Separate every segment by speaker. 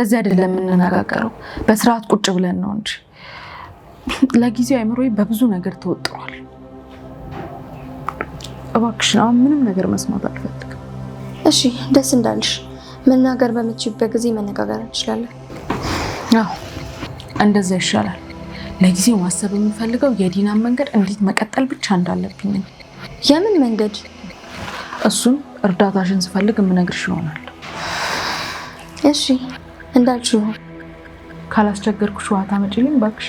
Speaker 1: እንደዚህ አይደለም የምንነጋገረው በስርዓት ቁጭ ብለን ነው እንጂ ለጊዜው አይምሮዬ በብዙ ነገር ተወጥሯል እባክሽ አሁን ምንም ነገር መስማት አልፈልግም
Speaker 2: እሺ ደስ እንዳልሽ መናገር በምትችይበት ጊዜ መነጋገር እንችላለን
Speaker 1: አዎ እንደዛ ይሻላል ለጊዜው ማሰብ የምፈልገው የዲናን መንገድ እንዴት መቀጠል ብቻ እንዳለብኝ
Speaker 2: የምን መንገድ
Speaker 1: እሱን እርዳታሽን ስፈልግ የምነግርሽ ይሆናል
Speaker 2: እሺ እንዳልሽው
Speaker 1: ካላስቸገርኩሽ ውሃ ታመጪልኝ እባክሽ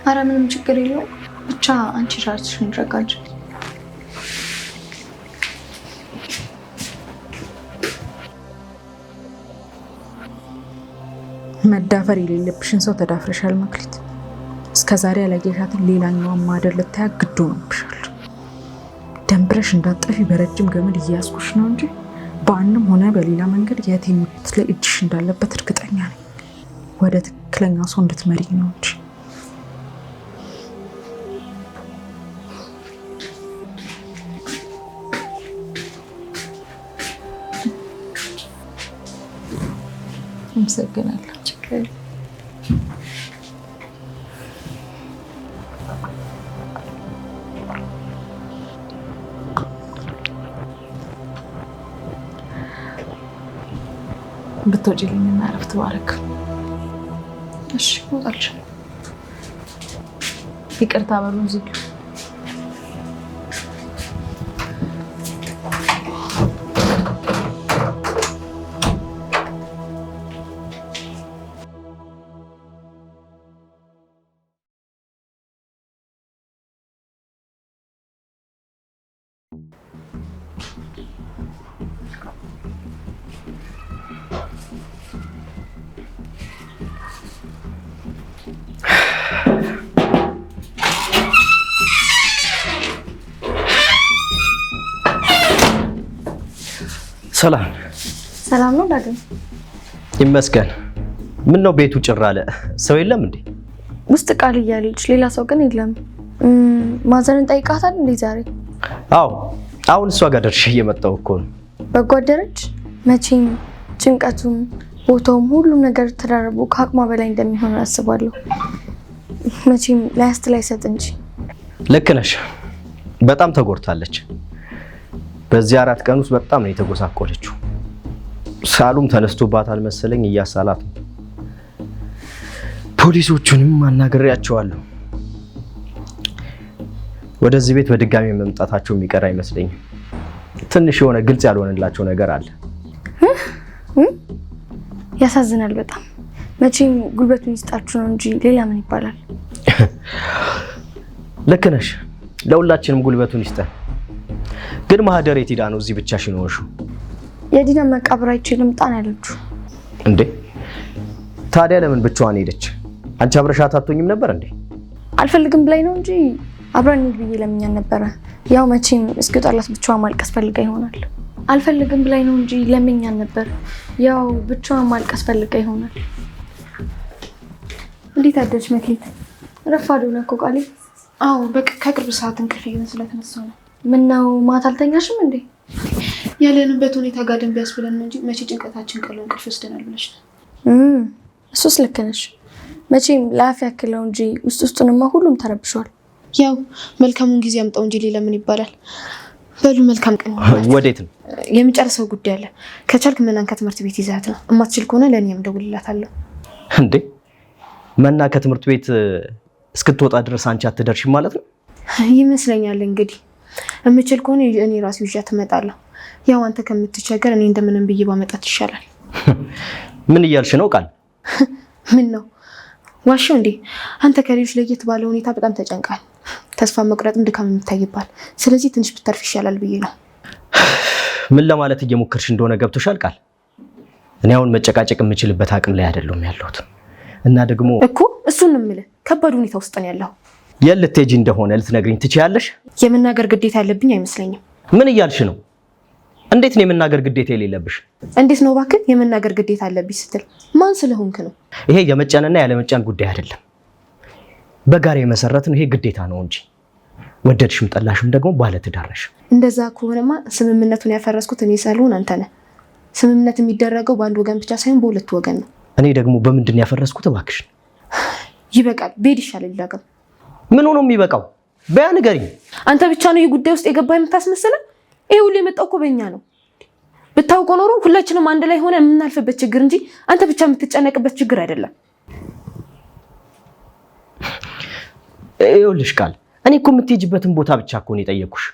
Speaker 2: ኧረ ምንም ችግር የለውም ብቻ አንቺ ራስሽን ረጋጅ
Speaker 1: መዳፈር የሌለብሽን ሰው ተዳፍረሻል መክሊት እስከዛሬ ያላየሻትን ሌላኛዋን ማደር ልታያ ግድ ሆኖብሻል ደንብረሽ እንዳጠፊ በረጅም ገመድ እያያዝኩሽ ነው እንጂ በአንድም ሆነ በሌላ መንገድ የእህቴ ሞት ላይ እጅሽ እንዳለበት እርግጠኛ ነኝ ወደ ትክክለኛው ሰው እንድትመሪ ነው እንጂ አመሰግናለሁ ብትወጪልኝና እረፍት ባረክ
Speaker 2: እሺ ወጣልሽ
Speaker 1: ይቅርታ በሉን ዝጊው
Speaker 2: ሰላም ነው ዳግም
Speaker 3: ይመስገን ምን ነው ቤቱ ጭር አለ ሰው የለም እንዴ
Speaker 2: ውስጥ ቃል እያለች ሌላ ሰው ግን የለም ማዘርን ጠይቃታል እንዴ ዛሬ
Speaker 3: አዎ አሁን እሷ ጋር ደርሼ እየመጣሁ እኮ ነው
Speaker 2: በጎ አደረች መቼም ጭንቀቱም ቦታውም ሁሉም ነገር ተደራርቦ ከአቅሟ በላይ እንደሚሆን አስባለሁ መቼም ላይ ሰጥ እንጂ
Speaker 3: ልክ ነሽ በጣም ተጎድታለች በዚህ 4 ቀን ውስጥ በጣም ነው የተጎሳቆለችው ሳሉም ተነስቶባታል መሰለኝ እያሳላት ነው ፖሊሶቹንም አናግሬያቸዋለሁ ወደዚህ ቤት በድጋሚ መምጣታቸው የሚቀር አይመስለኝም ትንሽ የሆነ ግልጽ ያልሆነላቸው ነገር አለ
Speaker 2: ያሳዝናል በጣም መቼም ጉልበቱን ይስጣችሁ ነው እንጂ ሌላ ምን ይባላል
Speaker 3: ልክ ነሽ ለሁላችንም ጉልበቱን ይስጣ ግን ማህደር የት ሄዳ ነው እዚህ ብቻሽን ሆንሽ
Speaker 2: የዲና መቃብር አይችልም ጣን ያለችው
Speaker 3: እንዴ ታዲያ ለምን ብቻዋን ሄደች አንቺ አብረሻት አትሆኝም ነበር እንዴ
Speaker 2: አልፈልግም ብላይ ነው እንጂ አብራን ብዬ ለምኛን ነበር ያው መቼም እስኪወጣላት ብቻዋን ማልቀስ ፈልጋ ይሆናል አልፈልግም ብላይ ነው እንጂ ለምኛን ነበር ያው ብቻዋን ማልቀስ ፈልጋ ይሆናል እንዴት አደረች መክሊት ረፋዶ ነው እኮ ቃሌ
Speaker 4: አዎ በቃ ከቅርብ ሰዓት እንቅልፍ ስለተነሳው ነው
Speaker 2: ምን ነው ማታ አልተኛሽም እንዴ
Speaker 4: ያለንበት ሁኔታ ጋደም ቢያስብለን ነው እንጂ መቼ ጭንቀታችን ቀሎ እንቅልፍ ወስደናል ብለሽ ነው
Speaker 2: እሱስ ልክ ነሽ መቼም ላፍ ያክለው እንጂ ውስጡንማ ሁሉም ተረብሿል
Speaker 4: ያው መልካሙን ጊዜ አምጣው እንጂ ሌላ ምን ይባላል በሉ መልካም ቀን
Speaker 3: ወዴት ነው
Speaker 4: የምጨርሰው ጉዳይ አለ ከቻልክ መናን ከትምህርት ቤት ይዛት ነው እማትችል ከሆነ ለኔም ደውልላታለሁ
Speaker 3: እንዴ መና ከትምህርት ቤት እስክትወጣ ድረስ አንቺ አትደርሽም ማለት ነው
Speaker 4: ይመስለኛል እንግዲህ እምችል ከሆነ እኔ ራሴ ይዣት እመጣለሁ ያው አንተ ከምትቸገር እኔ እንደምንም ብዬ ባመጣት ይሻላል
Speaker 3: ምን እያልሽ ነው ቃል
Speaker 4: ምን ነው ዋሽው እንዴ አንተ ከሌሎች ለየት ባለ ሁኔታ በጣም ተጨንቃል ተስፋ መቁረጥም ድካም የምታይባል ስለዚህ ትንሽ ብታርፍ ይሻላል ብዬ ነው
Speaker 3: ምን ለማለት እየሞከርሽ እንደሆነ ገብቶሻል ቃል እኔ አሁን መጨቃጨቅ የምችልበት አቅም ላይ አይደለም ያለሁት እና ደግሞ
Speaker 4: እኮ እሱን ነው የምልህ ከባድ ሁኔታ ውስጥ ነው ያለው
Speaker 3: የልትሄጂ እንደሆነ ልትነግሪኝ ትችያለሽ
Speaker 4: የመናገር ግዴታ ያለብኝ አይመስለኝም
Speaker 3: ምን እያልሽ ነው እንዴት ነው የመናገር ግዴታ የሌለብሽ
Speaker 4: እንዴት ነው ባክህ የመናገር ግዴታ አለብኝ ስትል ማን ስለሆንክ ነው
Speaker 3: ይሄ የመጫንና ያለመጫን ጉዳይ አይደለም በጋራ የመሰረትን ይሄ ግዴታ ነው እንጂ ወደድሽም ጠላሽም ደግሞ ባለ ትዳር ነሽ
Speaker 4: እንደዛ ከሆነማ ስምምነቱን ያፈረስኩት እኔ ሳልሆን አንተ ነህ ስምምነት የሚደረገው በአንድ ወገን ብቻ ሳይሆን በሁለት ወገን ነው
Speaker 3: እኔ ደግሞ በምንድን ያፈረስኩት እባክሽ?
Speaker 4: ይበቃል። ቤድ ይሻላል ዳግም።
Speaker 3: ምን ሆኖ የሚበቃው? በያ ንገሪኝ።
Speaker 4: አንተ ብቻ ነው የጉዳይ ውስጥ የገባ የምታስመስለው? ይሄ ሁሉ የመጣው እኮ በእኛ ነው። ብታውቀው ኖሮ ሁላችንም አንድ ላይ ሆነ የምናልፍበት ችግር እንጂ አንተ ብቻ የምትጨነቅበት ችግር አይደለም።
Speaker 3: ይኸውልሽ ቃል፣ እኔ እኮ የምትሄጂበትን ቦታ ብቻ እኮ ነው የጠየኩሽ።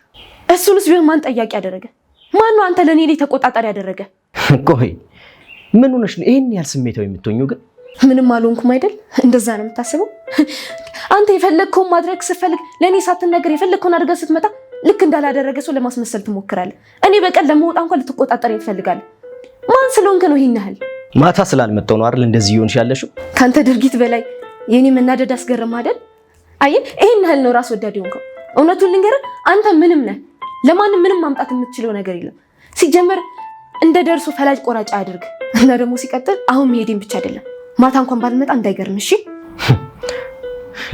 Speaker 4: እሱንስ ቢሆን ማን ጠያቂ ያደረገ? ማን ነው አንተ ለኔ ላይ ተቆጣጣሪ ያደረገ?
Speaker 3: ቆይ ምን ሆነሽ ነው ይሄን ያህል ስሜታዊ የምትሆኚው ግን?
Speaker 4: ምንም አልሆንኩም አይደል? እንደዛ ነው የምታስበው? አንተ የፈለግከውን ማድረግ ስትፈልግ ለኔ ሳትነገር የፈለግከውን አድርገህ ስትመጣ ልክ እንዳላደረገ ሰው ለማስመሰል ትሞክራለህ። እኔ በቀን ለመውጣት እንኳን ልትቆጣጠረኝ ትፈልጋለህ። ማን ስለሆንክ ነው ይሄን ያህል?
Speaker 3: ማታ ስላልመጣሁ ነው አይደል እንደዚህ ይሆንሽ ያለሽው?
Speaker 4: ካንተ ድርጊት በላይ የኔ መናደድ አስገርም አይደል? አየህ፣ ይሄን ያህል ነው ራስ ወዳድ የሆንከው። እውነቱን ልንገርህ፣ አንተ ምንም ነህ። ለማንም ምንም ማምጣት የምትችለው ነገር የለም። ሲጀመር እንደ ደርሶ ፈላጭ ቆራጭ አድርግ እና ደግሞ ሲቀጥል አሁን መሄዴን ብቻ አይደለም ማታ እንኳን ባልመጣ እንዳይገርም እሺ?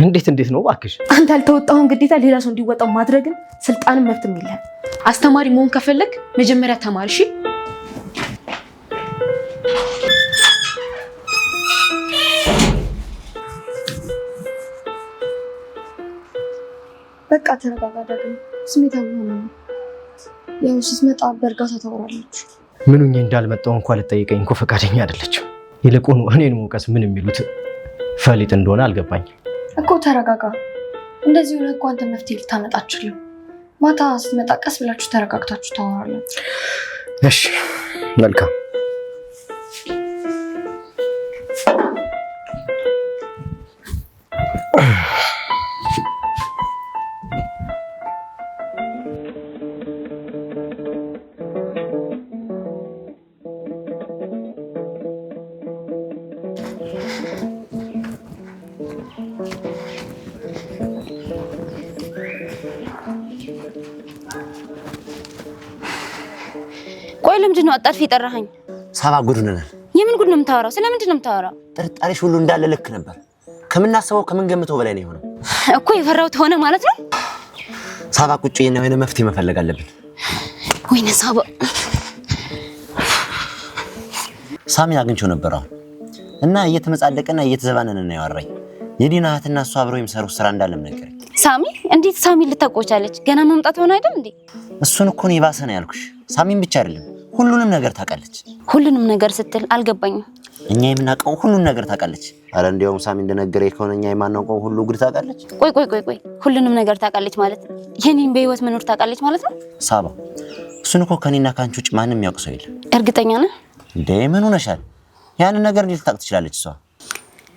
Speaker 3: እንዴት ነው እባክሽ?
Speaker 4: አንተ ያልተወጣውን ግዴታ ሌላ ሰው እንዲወጣው ማድረግን ስልጣንም መብትም የለህም። አስተማሪ መሆን ከፈለግ መጀመሪያ ተማር እሺ?
Speaker 2: በቃ ተረጋጋ ዳግም። ስሜታዊ ሆነ ነው። ያው ስትመጣ በእርጋታ ታወራለች።
Speaker 3: ምኑኝ እንዳልመጣሁ እንኳን ልጠይቀኝ እኮ ፈቃደኛ አይደለችም። ይልቁኑ እኔን መውቀስ ምን የሚሉት ፈሊጥ እንደሆነ አልገባኝ
Speaker 2: እኮ። ተረጋጋ። እንደዚህ ሆነ እኮ አንተ መፍትሄ ልታመጣ አትችልም። ማታ ስትመጣ ቀስ ብላችሁ ተረጋግታችሁ ታወራላችሁ።
Speaker 3: እሺ መልካም።
Speaker 5: ቆይ ለምንድን ነው አጣርፊ ጠራኸኝ?
Speaker 6: ሳባ ጉድ ነን።
Speaker 5: የምን ጉድ ነው የምታወራው? ስለምንድን ነው የምታወራው?
Speaker 6: ጥርጣሬሽ ሁሉ እንዳለ ልክ ነበር። ከምናስበው ከምንገምተው በላይ ነው የሆነው
Speaker 5: እኮ። የፈራሁት ሆነ ማለት ነው።
Speaker 6: ሳባ ቁጭ እና የሆነ መፍትሄ መፈለግ አለብን።
Speaker 5: ወይኔ ሳባ፣
Speaker 6: ሳሚ አግኝቼው ነበር አሁን እና እየተመጻደቀና እየተዘባነነ ነው ያወራኝ። የዲና እህትና እሱ አብረው የሚሰሩት ስራ እንዳለም ነገረኝ።
Speaker 5: ሳሚ? እንዴት ሳሚ ልታቆቻለች? ገና መምጣት ሆነ አይደል እንዴ?
Speaker 6: እሱን እኮ ነው የባሰ ነው ያልኩሽ። ሳሚን ብቻ አይደለም ሁሉንም ነገር ታውቃለች።
Speaker 5: ሁሉንም ነገር ስትል አልገባኝም።
Speaker 6: እኛ የምናውቀው ሁሉን ነገር ታውቃለች። አረ እንዲያውም ሳሚ እንደነገረኝ ከሆነ እኛ የማናውቀው ሁሉ ጉድ ታውቃለች።
Speaker 5: ቆይ ሁሉንም ነገር ታውቃለች ማለት የኔን በህይወት መኖር ታውቃለች ማለት ነው?
Speaker 6: ሳባ፣ እሱን እኮ ከኔና ካንቺ ውጭ ማንም የሚያውቅ ሰው የለም።
Speaker 5: እርግጠኛ ነህ
Speaker 6: እንዴ? ምን ሆነሻል? ያንን ነገር እንዴት ልታውቅ ትችላለች እሷ?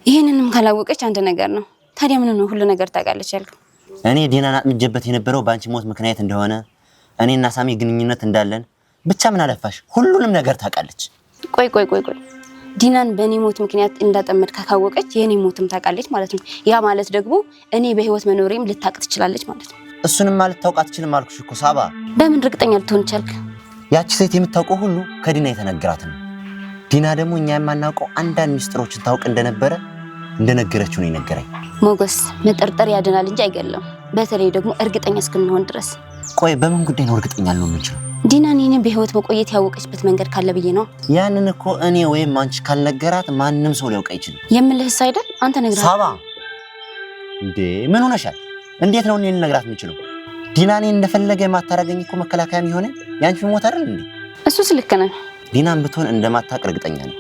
Speaker 5: ይሄንንም ካላወቀች አንድ ነገር ነው። ታዲያ ምን ነው ሁሉ ነገር ታውቃለች ያልከው?
Speaker 6: እኔ ዲናን አጥምጄበት የነበረው በአንቺ ሞት ምክንያት እንደሆነ እኔና ሳሚ ግንኙነት እንዳለን ብቻ ምን አለፋሽ ሁሉንም ነገር ታውቃለች።
Speaker 5: ቆይ ዲናን በእኔ ሞት ምክንያት እንዳጠመድ ካወቀች የኔ ሞትም ታውቃለች ማለት ነው። ያ ማለት ደግሞ እኔ በህይወት መኖሬም ልታውቅ ትችላለች ማለት ነው።
Speaker 6: እሱንም ማለት ታውቃ ትችልም አልኩሽ እኮ ሳባ።
Speaker 5: በምን እርግጠኛ ልትሆን ቻልክ?
Speaker 6: ያቺ ሴት የምታውቀው ሁሉ ከዲና የተነገራት ነው። ዲና ደግሞ እኛ የማናውቀው አንዳንድ ሚስጥሮችን ታውቅ እንደነበረ እንደነገረችው ነው የነገረኝ።
Speaker 5: ሞገስ፣ መጠርጠር ያድናል እንጂ አይገለም። በተለይ ደግሞ እርግጠኛ እስክንሆን ድረስ።
Speaker 6: ቆይ በምን ጉዳይ ነው እርግጠኛ ልንሆን የምንችለው?
Speaker 5: ዲናን የኔን በህይወት መቆየት ያወቀችበት መንገድ ካለ ብዬ ነው።
Speaker 6: ያንን እኮ እኔ ወይም አንቺ ካልነገራት ማንም ሰው ሊያውቅ አይችልም።
Speaker 5: የምልህስ አይደል? አንተ ነግራት።
Speaker 6: ሳባ እንዴ ምን ሆነሻል? እንዴት ነው እኔ ልነግራት የምችለው? ዲና እኔን እንደፈለገ የማታረገኝ እኮ መከላከያ የሚሆነኝ ያንቺ ሞት አይደል እንዴ?
Speaker 5: እሱስ ልክ ነህ።
Speaker 6: ዲናን ብትሆን እንደማታውቅ እርግጠኛ ነኝ።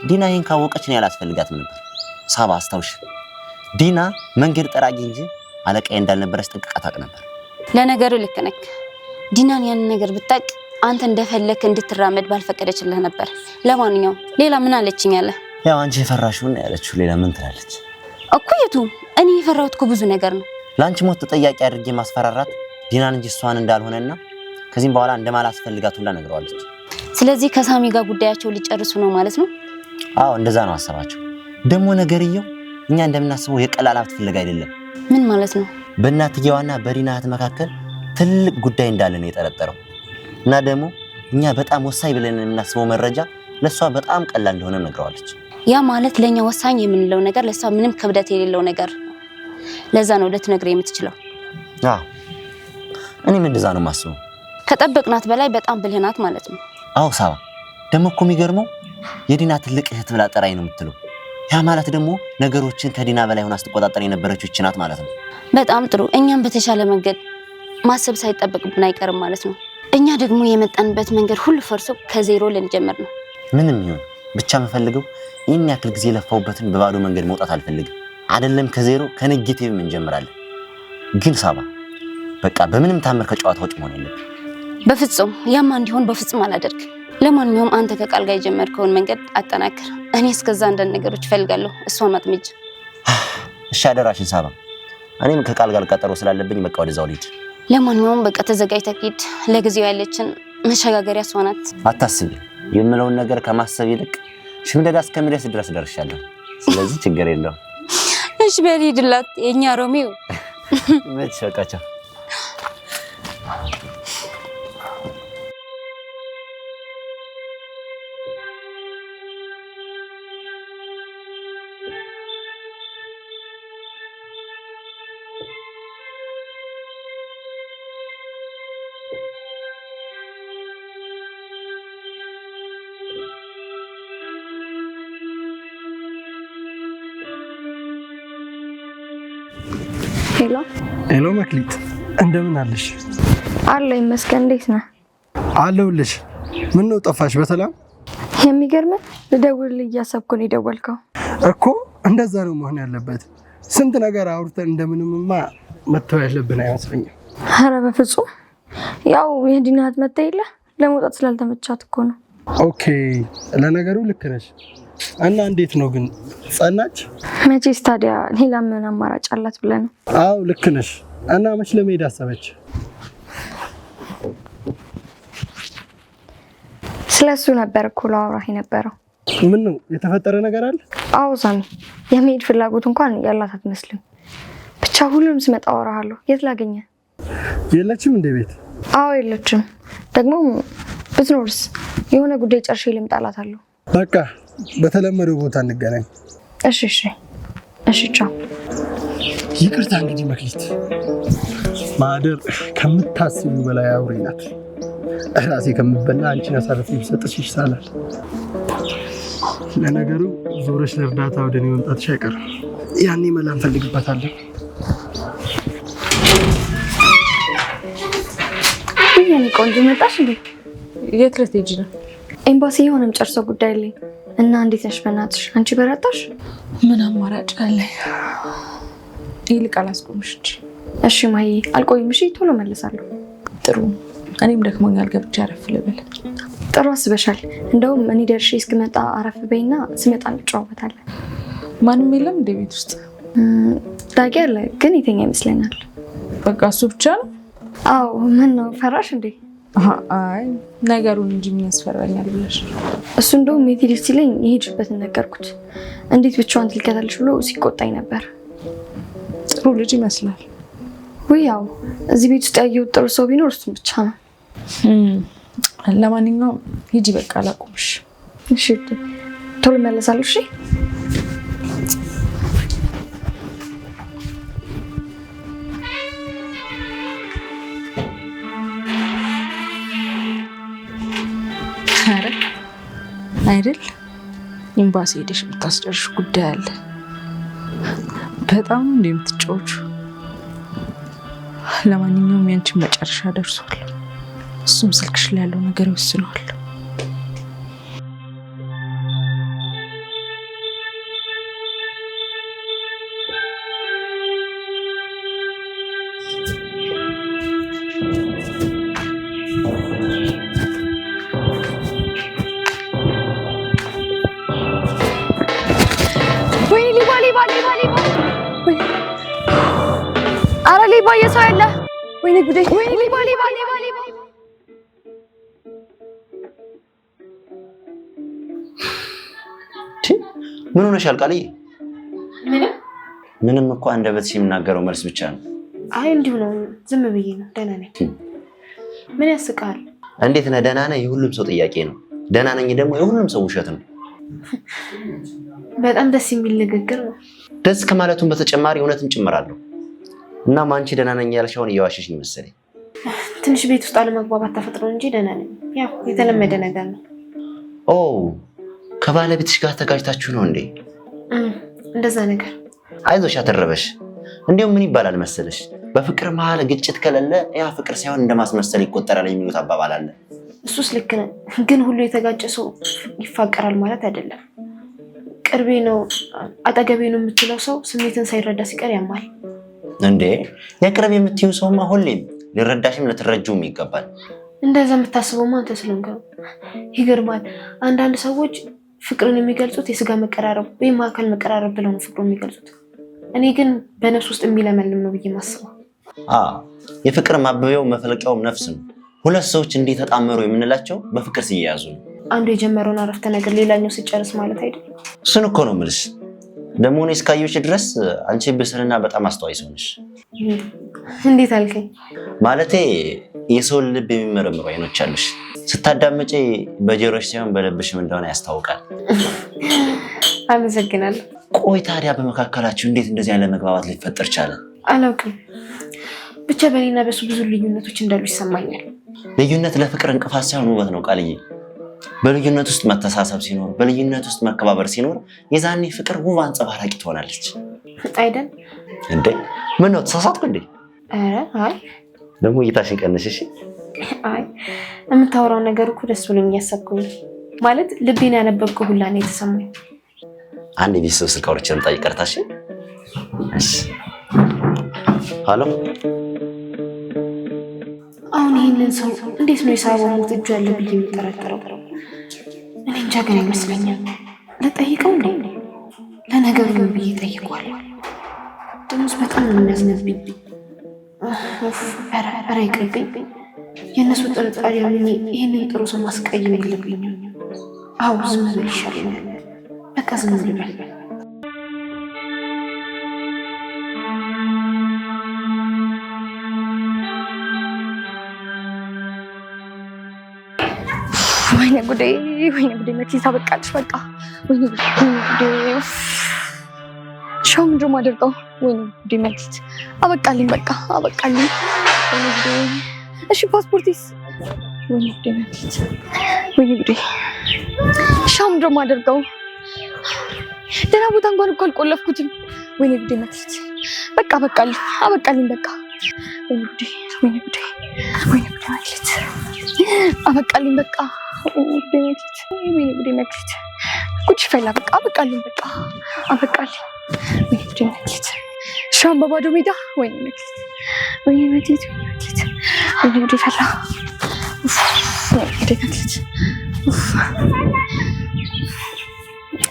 Speaker 6: ዲና ይሄን ካወቀች እኔ አላስፈልጋትም ነበር። ሳባ አስታውሽ፣ ዲና መንገድ ጠራጊ እንጂ አለቃዬ እንዳልነበረች ጠንቅቃ ታውቅ ነበር።
Speaker 5: ለነገሩ ልክ ነህ። ዲናን ያንን ነገር ብታውቅ አንተ እንደፈለክ እንድትራመድ ባልፈቀደችልህ ነበር። ለማንኛውም ሌላ ምን አለችኝ አለ?
Speaker 6: ያው አንቺ የፈራሽውን ያለችው ሌላ ምን ትላለች
Speaker 5: እኮ? የቱ? እኔ የፈራሁት እኮ ብዙ ነገር ነው።
Speaker 6: ለአንቺ ሞት ተጠያቂ አድርጌ ማስፈራራት ዲናን እንጂ እሷን እንዳልሆነና ከዚህም በኋላ እንደማላስፈልጋት ሁላ ነግረዋለች።
Speaker 5: ስለዚህ ከሳሚ ጋር ጉዳያቸው ሊጨርሱ ነው ማለት ነው?
Speaker 6: አዎ እንደዛ ነው ሀሳባቸው። ደግሞ ነገርየው እኛ እንደምናስበው የቀላል ሀብት ፍለጋ አይደለም።
Speaker 5: ምን ማለት ነው?
Speaker 6: በእናትየዋና በዲና እህት መካከል ትልቅ ጉዳይ እንዳለ ነው የጠረጠረው እና ደግሞ እኛ በጣም ወሳኝ ብለን የምናስበው መረጃ ለሷ በጣም ቀላል እንደሆነ ነግረዋለች።
Speaker 5: ያ ማለት ለኛ ወሳኝ የምንለው ነገር ለሷ ምንም ክብደት የሌለው ነገር። ለዛ ነው ልትነግረኝ የምትችለው።
Speaker 6: አዎ እኔም እንደዛ ነው የማስበው።
Speaker 5: ከጠበቅናት በላይ በጣም ብልህ ናት ማለት ነው።
Speaker 6: አዎ ሳባ፣ ደግሞ እኮ የሚገርመው የዲና ትልቅ እህት ብላ ጠራኝ ነው የምትለው። ያ ማለት ደግሞ ነገሮችን ከዲና በላይ ሆና ስትቆጣጠር የነበረችው እቺ ናት ማለት ነው።
Speaker 5: በጣም ጥሩ። እኛም በተሻለ መንገድ ማሰብ ሳይጠበቅብን አይቀርም ማለት ነው። እኛ ደግሞ የመጣንበት መንገድ ሁሉ ፈርሶ ከዜሮ ልንጀምር ነው።
Speaker 6: ምንም ይሁን ብቻ የምፈልገው ይህን ያክል ጊዜ ለፋውበትን በባዶ መንገድ መውጣት አልፈልግም። አይደለም ከዜሮ ከኔጌቲቭም እንጀምራለን። ግን ሳባ በቃ በምንም ታምር ከጨዋታ ውጭ መሆን የለብን።
Speaker 5: በፍጹም ያማ እንዲሆን በፍጹም አላደርግም። ለማንኛውም አንተ ከቃል ጋር የጀመርከውን መንገድ አጠናክር። እኔ እስከዛ አንዳንድ ነገሮች እፈልጋለሁ። እሷን አጥምጅ።
Speaker 6: እሺ አደራሽን ሳባ። እኔም ከቃል ጋር ቀጠሮ ስላለብኝ በቃ ወደዛው ልሂድ።
Speaker 5: ለማንኛውም በቃ ተዘጋጅተህ ሂድ። ለጊዜው ያለችን መሸጋገሪያ እሷ ናት።
Speaker 6: አታስቢ። የምለውን ነገር ከማሰብ ይልቅ ሽምደዳ እስከሚደርስ ድረስ ደርሻለሁ። ስለዚህ ችግር የለውም።
Speaker 5: እሺ በል ሂድላት የኛ ሮሚዮ።
Speaker 6: መች በቃቸው።
Speaker 2: ሄሎ
Speaker 7: ሄሎ መክሊት እንደምን አለሽ?
Speaker 2: አለ ይመስገን። እንዴት ነህ?
Speaker 7: አለሁልሽ። ምን ነው ጠፋሽ በሰላም?
Speaker 2: የሚገርምህ ልደውልልህ እያሰብኩ ነው የደወልከው
Speaker 7: እኮ። እንደዛ ነው መሆን ያለበት። ስንት ነገር አውርተን እንደምንምማ መተው ያለብን አይመስለኝም።
Speaker 2: ኧረ በፍጹም። ያው የዲና እህት መታ የለ ለመውጣት ስላልተመቻት እኮ ነው።
Speaker 7: ኦኬ ለነገሩ ልክ ነሽ። እና እንዴት ነው ግን ጸናች?
Speaker 2: መቼስ ታዲያ ሌላ ምን አማራጭ አላት ብለህ ነው?
Speaker 7: አዎ ልክ ነሽ። እና መች ለመሄድ አሰበች?
Speaker 2: ስለሱ ነበር እኮ ላወራህ የነበረው።
Speaker 7: ምን ነው የተፈጠረ ነገር አለ?
Speaker 2: አዎ ሳሚ፣ የመሄድ ፍላጎት እንኳን ያላት አትመስልም። ብቻ ሁሉም ስመጣ አወራሃለሁ። የት ላገኘ?
Speaker 7: የለችም እንደ ቤት?
Speaker 2: አዎ የለችም። ደግሞ ብትኖርስ የሆነ ጉዳይ ጨርሼ ልምጣላታለሁ።
Speaker 7: በቃ በተለመደው ቦታ እንገናኝ።
Speaker 2: እሺ እሺ እሺ፣ ቻው።
Speaker 7: ይቅርታ እንግዲህ መክሊት፣ ማደር ከምታስቡ በላይ አውሬ ናት። ራሴ ከምበላ አንቺን አሳልፌ ብሰጥሽ ይሻላል። ለነገሩ ዞረሽ ለእርዳታ ወደ እኔ መምጣትሽ አይቀርም። ያኔ መላ እንፈልግበታለን።
Speaker 2: የኔ ቆንጆ መጣሽ እንዴ?
Speaker 1: የት ልትሄጂ ነው?
Speaker 2: ኤምባሲ የሆነም ጨርሶ ጉዳይ አለኝ እና እንዴት ነሽ? በእናትሽ አንቺ በረታሽ?
Speaker 1: ምን አማራጭ አለኝ? ይልቅ አላስቆምሽ እንጂ።
Speaker 2: እሺ ማዬ አልቆይም። እሺ ቶሎ መለሳለሁ።
Speaker 1: ጥሩ። እኔም ደክሞኛል፣ ገብቼ አረፍ ልበል።
Speaker 2: ጥሩ አስበሻል። እንደውም እኔ ደርሼ እስክመጣ አረፍ በይና ስመጣ እንጨዋወታለን።
Speaker 1: ማንም የለም እንደ ቤት ውስጥ?
Speaker 2: ዳጊ አለ ግን የተኛ ይመስለኛል።
Speaker 1: በቃ እሱ ብቻ ነው?
Speaker 2: አዎ። ምን ነው ፈራሽ እንዴ?
Speaker 1: አይ ነገሩን እንጂ ምን ያስፈራኛል ብለሽ።
Speaker 2: እሱ እንደውም የት ሄድሽ ሲለኝ የሄድሽበትን ነገርኩት። እንዴት ብቻዋን ትልከታለሽ ብሎ ሲቆጣኝ ነበር።
Speaker 1: ጥሩ ልጅ ይመስላል።
Speaker 2: ወይ ያው እዚህ ቤት ውስጥ ያየሁት ጥሩ ሰው ቢኖር እሱን ብቻ ነው።
Speaker 1: ለማንኛውም ሂጂ በቃ አላቁምሽ።
Speaker 2: እሺ ቶሎ መለሳለሁ። እሺ
Speaker 1: ኧረ አይደል ኤምባሲ ሄደሽ የምታስጨርሽ ጉዳይ አለ። በጣም እንደ የምትጫወቹ። ለማንኛውም ያንቺን መጨረሻ ደርሷል። እሱም ስልክሽ ላይ ያለው ነገር ይወስነዋል።
Speaker 2: አረ ሌባ የሰው ያለ። ወይኔ ጉዴ! ወይኔ ሌባ ሌባ ሌባ ሌባ!
Speaker 6: ምን ሆነሻል ቃልዬ? ምንም እኮ አንደበትሽ የሚናገረው መልስ ብቻ ነው።
Speaker 4: አይ እንዲሁ ነው፣ ዝም ብዬ ነው። ደህና ነኝ። ምን ያስቃል?
Speaker 6: እንዴት ነህ? ደህና ነህ የሁሉም ሰው ጥያቄ ነው። ደህና ነኝ ደግሞ የሁሉም ሰው ውሸት ነው።
Speaker 4: በጣም ደስ የሚል ንግግር ነው።
Speaker 6: ደስ ከማለቱም በተጨማሪ እውነትም ጭምራለሁ። እናም አንቺ ደህና ነኝ ያልሽውን እየዋሸሽኝ መሰለኝ።
Speaker 4: ትንሽ ቤት ውስጥ አለመግባባት ተፈጥሮ እንጂ ደህና ነኝ። ያው የተለመደ ነገር ነው።
Speaker 6: ኦ ከባለቤትሽ ጋር ተጋጭታችሁ ነው እንዴ?
Speaker 4: እንደዛ ነገር።
Speaker 6: አይዞሽ አተረበሽ። እንዲያው ምን ይባላል መሰለሽ፣ በፍቅር መሀል ግጭት ከሌለ ያ ፍቅር ሳይሆን እንደማስመሰል ይቆጠራል የሚሉት አባባል አለ።
Speaker 4: እሱስ ልክ ነው፣ ግን ሁሉ የተጋጨ ሰው ይፋቀራል ማለት አይደለም። ቅርቤ ነው አጠገቤ ነው የምትለው ሰው ስሜትን ሳይረዳ ሲቀር ያማል።
Speaker 6: እንዴ የቅርብ የምትዩ ሰውማ ሁሌም ሊረዳሽም ልትረጂውም ይገባል።
Speaker 4: እንደዛ የምታስበው አንተ ስለሆንክ ነው። ይገርማል። አንዳንድ ሰዎች ፍቅርን የሚገልጹት የስጋ መቀራረብ ወይም አካል መቀራረብ ብለው ነው ፍቅሩን የሚገልጹት። እኔ ግን በነፍስ ውስጥ የሚለመልም ነው ብዬ ማስበው።
Speaker 6: የፍቅር ማበቢያው መፈለቂያውም ነፍስ ነው። ሁለት ሰዎች እንዴት ተጣመሩ የምንላቸው በፍቅር ሲያያዙ ነው።
Speaker 4: አንዱ የጀመረውን አረፍተ ነገር ሌላኛው ሲጨርስ ማለት አይደለም።
Speaker 6: እሱን እኮ ነው የምልሽ። ደግሞ እኔ እስካየሁሽ ድረስ አንቺ ብስልና በጣም አስተዋይ ሰው ነሽ።
Speaker 4: እንዴት አልከኝ?
Speaker 6: ማለቴ የሰውን ልብ የሚመረምሩ አይኖች አሉሽ። ስታዳምጪ በጆሮሽ ሳይሆን በልብሽም እንደሆነ ያስታውቃል።
Speaker 4: አመሰግናለሁ።
Speaker 6: ቆይ ታዲያ በመካከላችሁ እንዴት እንደዚህ ያለ መግባባት ሊፈጠር ቻለ?
Speaker 4: አላውቅም። ብቻ በእኔና በሱ ብዙ ልዩነቶች እንዳሉ ይሰማኛል።
Speaker 6: ልዩነት ለፍቅር እንቅፋት ሳይሆን ውበት ነው ቃልዬ። በልዩነት ውስጥ መተሳሰብ ሲኖር፣ በልዩነት ውስጥ መከባበር ሲኖር የዛኔ ፍቅር ውብ አንጸባራቂ ትሆናለች
Speaker 4: አይደል?
Speaker 6: እንዴ ምን ነው ተሳሳትኩ እንዴ?
Speaker 4: አይ
Speaker 6: ደግሞ እይታሽን ቀንሽ። እሺ
Speaker 4: አይ የምታወራው ነገር እኮ ደስ ብሎኝ እያሰብኩኝ ማለት ልቤን ያነበብከው ሁላ ነው የተሰማኝ።
Speaker 6: አንድ የቤተሰብ ስልክ አውርቼ ልምጣ። ይቅርታሽ። እሺ ሃሎ።
Speaker 4: አሁን ይህንን ሰው እንዴት ነው የሳበው ሞት እጁ ያለ ብዬ የሚጠረጠረው? እኔ እንጃ ግን ይመስለኛል። ልጠይቀው እንዴ? ለነገሩ ምን ብዬ ጠይቀዋለሁ? ድምፅ በጣም ነው የሚያዝነብኝ። ኧረ ይቅርብኝ። የእነሱ ጥርጣሬ ይህንን ጥሩ ሰው ማስቀየም የለብኝም። አዎ ዝም ብል ይሻለኛል። በቃ ዝም ልበል።
Speaker 2: ወይኔ ጉዴ መክሊት አበቃልሽ። በቃ ወይኔ ጉዴ ሻው ምንድን ነው የማደርገው? ወይኔ ጉዴ መክሊት አበቃልኝ። በቃ አበቃልኝ። ወይኔ ጉዴ። እሺ ፓስፖርቴስ? ወይኔ ጉዴ መክሊት ወይኔ ጉዴ ሻው ምንድን ነው የማደርገው? ደህና ቦታ እንኳን እኮ አልቆለፍኩትም። ወይኔ ጉዴ መክሊት በቃ አበቃልኝ። አበቃልኝ በቃ ወይኔ ጉዴ መክሊት አበቃልኝ በቃ ወይኔ ጉዴ መክሊት ጉድ ፈላ። በቃ አበቃልኝ በቃ አበቃልኝ። ወይኔ ጉዴ መክሊት ሻም በባዶ ሜዳ። ወይኔ መክሊት ወይኔ ጉዴ ፈላ። ወይኔ ጉዴ መክሊት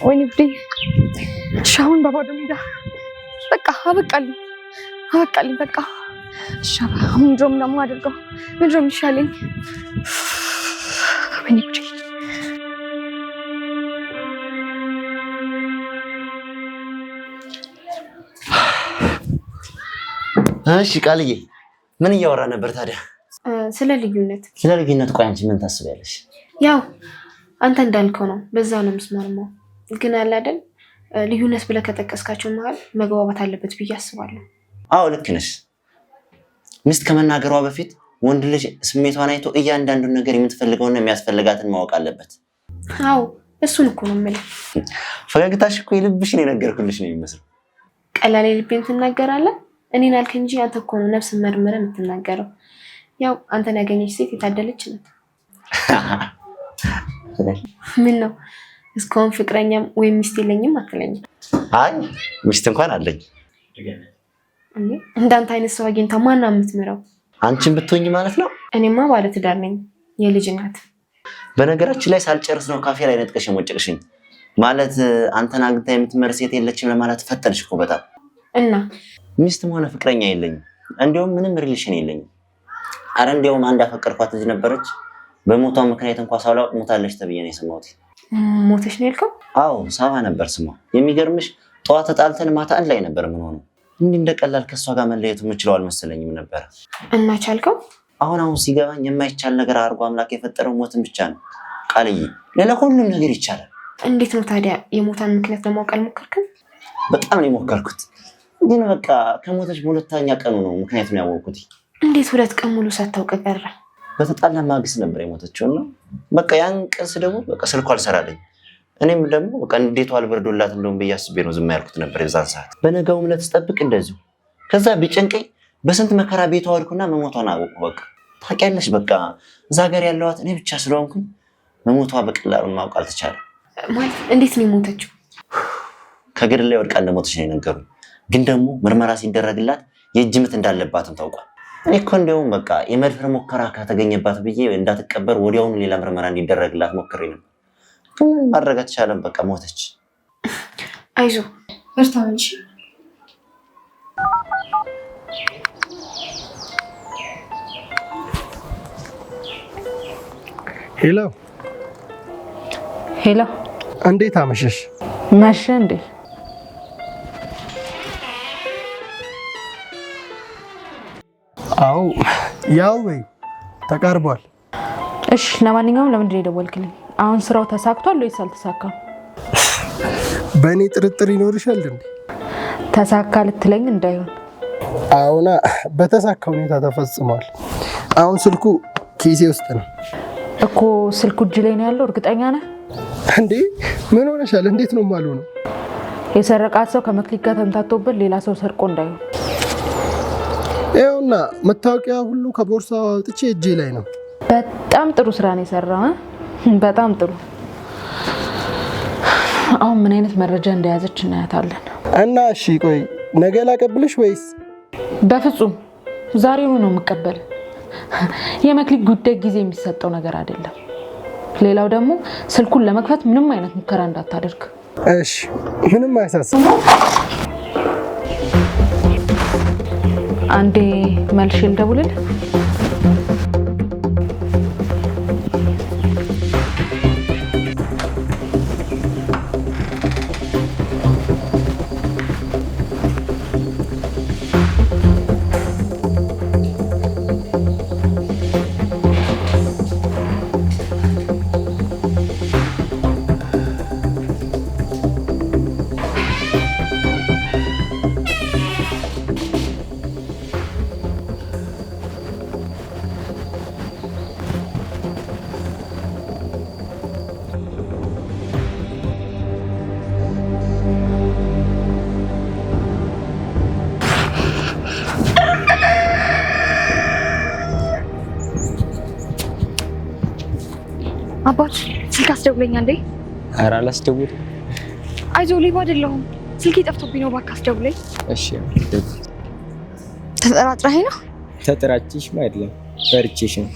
Speaker 2: ወይኔ ጉዴ ሻውን በባዶ ሜዳ። በቃ አበቃልኝ በቃ። ሻባ ምንድን ነው የማደርገው? ምንድን ነው የሚሻለኝ? ወይኔ ጉዴ
Speaker 6: እሺ ቃልዬ ምን እያወራ ነበር ታዲያ?
Speaker 4: ስለ ልዩነት።
Speaker 6: ቆይ አንቺ ምን ታስቢያለሽ?
Speaker 4: ያው አንተ እንዳልከው ነው፣ በዛ ነው የምስማማው። ግን አለ አይደል ልዩነት ብለህ ከጠቀስካቸው መሀል መግባባት አለበት ብዬ አስባለሁ።
Speaker 6: አዎ ልክ ነሽ። ሚስት ከመናገሯ በፊት ወንድ ልጅ ስሜቷን አይቶ እያንዳንዱን ነገር የምትፈልገውና የሚያስፈልጋትን ማወቅ አለበት።
Speaker 4: አዎ እሱን እኮ ነው የምልህ።
Speaker 6: ፈገግታሽ እኮ የልብሽን የነገርኩልሽ ነው የሚመስለው።
Speaker 4: ቀላል የልቤን ትናገራለህ። እኔን አልክ እንጂ አንተ እኮ ነው ነፍስን መርምረህ የምትናገረው። ያው አንተን ያገኘች ሴት የታደለች ናት። ምን ነው እስካሁን ፍቅረኛም ወይም ሚስት የለኝም አትለኝም?
Speaker 6: አይ ሚስት እንኳን አለኝ።
Speaker 4: እንዳንተ አይነት ሰው አግኝታ ማን የምትምረው?
Speaker 6: አንቺን ብትሆኝ ማለት ነው።
Speaker 4: እኔማ ባለትዳር ነኝ፣ የልጅ እናት።
Speaker 6: በነገራችን ላይ ሳልጨርስ ነው ካፌ ላይ ነጥቀሽ የሞጨቅሽኝ። ማለት አንተን አግኝታ የምትመር ሴት የለችም ለማለት ፈጠንሽ እኮ በጣም።
Speaker 4: እና
Speaker 6: ሚስትም ሆነ ፍቅረኛ የለኝም፣ እንዲያውም ምንም ሪሌሽን የለኝም። አረ እንዲያውም አንድ ያፈቀርኳት ልጅ ነበረች። በሞቷ ምክንያት እንኳን ሳላውቅ ሞታለች ተብዬ ነው የሰማሁት።
Speaker 4: ሞተች ነው ያልከው?
Speaker 6: አዎ ሳባ ነበር ስሟ። የሚገርምሽ ጠዋት ተጣልተን ማታ አንድ ላይ ነበር ምን ሆነው። እንዲህ እንደቀላል ከሷ ጋር መለየቱ የምችለው አልመሰለኝም ነበር።
Speaker 4: እና ቻልከው?
Speaker 6: አሁን ሲገባኝ የማይቻል ነገር አድርጎ አምላክ የፈጠረው ሞትን ብቻ ነው ቃልዬ። ሌላ ሁሉም ነገር ይቻላል።
Speaker 4: እንዴት ነው ታዲያ የሞታን ምክንያት ለማወቅ አልሞከርክም?
Speaker 6: በጣም ነው የሞከርኩት፣ ግን በቃ ከሞተች በሁለተኛ ቀኑ ነው ምክንያቱን ያወቅኩት።
Speaker 4: እንዴት 2 ቀን ሙሉ ሳታውቅ ቀረ?
Speaker 6: በተጣላ ማግስት ነበር የሞተችው እና በቃ ያን ቀን ስደውል በቃ ስልኳ አልሰራልኝ። እኔም ደግሞ በቃ እንዴት አልበርዶላት እንደውም በያስቤ ነው ዝም ያልኩት ነበር የዛን ሰዓት። በነጋው ዕለት ስጠብቅ እንደዚሁ ከዛ ቢጨንቀኝ በስንት መከራ ቤቷ ወድኩና መሞቷን አወቅኩ። በቃ ታውቂያለሽ፣ በቃ እዛ ጋር ያለዋት እኔ ብቻ ስለሆንኩኝ መሞቷ በቀላሉ ማወቅ አልተቻለም።
Speaker 4: ማለት እንዴት ነው የሞተችው?
Speaker 6: ከገደል ላይ ወድቃ እንደሞተች ነው የነገሩኝ። ግን ደግሞ ምርመራ ሲደረግላት የእጅ ምት እንዳለባትም ታውቋል። እኔ እኮ እንደውም በቃ የመድፈር ሙከራ ከተገኘባት ብዬ እንዳትቀበር ወዲያውኑ ሌላ ምርመራ እንዲደረግላት ሞክሬ ነበር። ምን ማድረግ አልቻለም። በቃ ሞተች።
Speaker 4: አይዞህ በርታ እንጂ።
Speaker 7: ሄሎ
Speaker 1: ሄሎ፣
Speaker 7: እንዴት አመሸሽ?
Speaker 1: መሸ እንዴ?
Speaker 7: አዎ ያው ወይ ተቃርቧል።
Speaker 1: እሺ፣ ለማንኛውም ለምንድን ነው የደወልክልኝ? አሁን ስራው ተሳክቷል ወይስ አልተሳካም?
Speaker 7: በእኔ ጥርጥር ይኖርሻል እንዴ?
Speaker 1: ተሳካ ልትለኝ እንዳይሆን።
Speaker 7: አሁና በተሳካ ሁኔታ ተፈጽሟል። አሁን ስልኩ ኪሴ ውስጥ ነው
Speaker 1: እኮ። ስልኩ እጅ ላይ ነው ያለው? እርግጠኛ ነህ
Speaker 7: እንዴ? ምን ሆነሻል? እንዴት ነው ማሉ ነው?
Speaker 1: የሰረቃት ሰው ከመክሊት ጋር ተምታቶበት ሌላ ሰው ሰርቆ እንዳይሆን።
Speaker 7: ይኸውና መታወቂያ ሁሉ ከቦርሳ አውጥቼ እጄ ላይ ነው።
Speaker 1: በጣም ጥሩ ስራ ነው የሰራው። በጣም ጥሩ። አሁን ምን አይነት መረጃ እንደያዘች እናያታለን።
Speaker 7: እና እሺ ቆይ ነገ ላቀብልሽ ወይስ?
Speaker 1: በፍጹም ዛሬውኑ ነው የምቀበል። የመክሊት ጉዳይ ጊዜ የሚሰጠው ነገር አይደለም። ሌላው ደግሞ ስልኩን ለመክፈት ምንም አይነት ሙከራ እንዳታደርግ።
Speaker 7: እሺ ምንም አያሳስብ።
Speaker 1: አንዴ መልሼ ልደውልልህ።
Speaker 2: አባት ስልክ አስደውለኛ እንዴ?
Speaker 8: ኧረ አላስደውልም።
Speaker 2: አይዞህ ሌባ አይደለሁም። ስልኬ ጠፍቶብኝ ነው። እባክህ አስደውለኝ።
Speaker 8: እሺ።
Speaker 2: ተጠራጥረኸኝ ነው?
Speaker 8: ተጠራጭሽ አይደለም ፈርቼሽ ነው።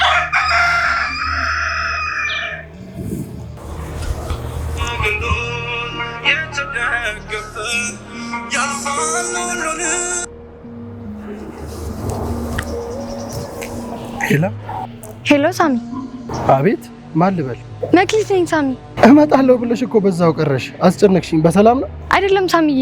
Speaker 7: ሄሎ
Speaker 2: ሄሎ ሳሚ።
Speaker 7: አቤት፣ ማን ልበል?
Speaker 2: መክሊት ነኝ ሳሚ።
Speaker 7: እመጣለሁ ብለሽ እኮ በዛው ቀረሽ። አስጨነቅሽኝ። በሰላም ነው?
Speaker 2: አይደለም ሳሚዬ፣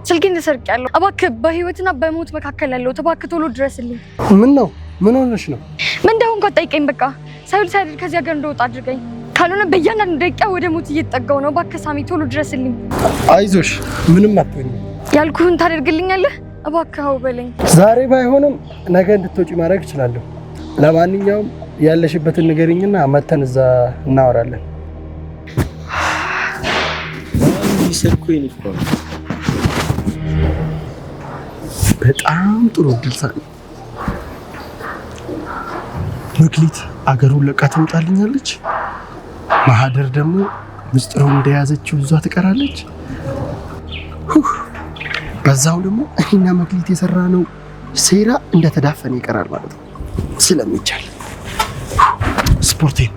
Speaker 2: ስልኬን ተሰርቄያለሁ። እባክህ በህይወትና በሞት መካከል ያለው እባክህ ቶሎ ድረስልኝ።
Speaker 7: ምን ነው? ምን ሆነሽ ነው?
Speaker 2: ምን እንደሆንኩ አትጠይቀኝ። በቃ ሳይውል ሳይድር ከዚህ ሀገር እንደወጣ አድርገኝ። ካልሆነ በእያንዳንዱ ደቂቃ ወደ ሞት እየተጠጋው ነው። እባክህ ሳሚ ቶሎ ድረስልኝ።
Speaker 7: አይዞሽ፣ ምንም አትሆኝም።
Speaker 2: ያልኩህን ታደርግልኛለህ? እባክህ አው በለኝ።
Speaker 7: ዛሬ ባይሆንም ነገ እንድትወጪ ማድረግ እችላለሁ። ለማንኛውም ያለሽበትን ንገሪኝና መተን እዛ እናወራለን። በጣም ጥሩ እድል ሳሚ። መክሊት አገሩን ለቃ ትወጣልኛለች። ማህደር ደግሞ ምስጢሩን እንደያዘችው እዛ ትቀራለች። በዛው ደግሞ እኛ መክሊት የሰራነው ሴራ እንደተዳፈነ ይቀራል ማለት ነው። ስለሚቻል ስፖርቴን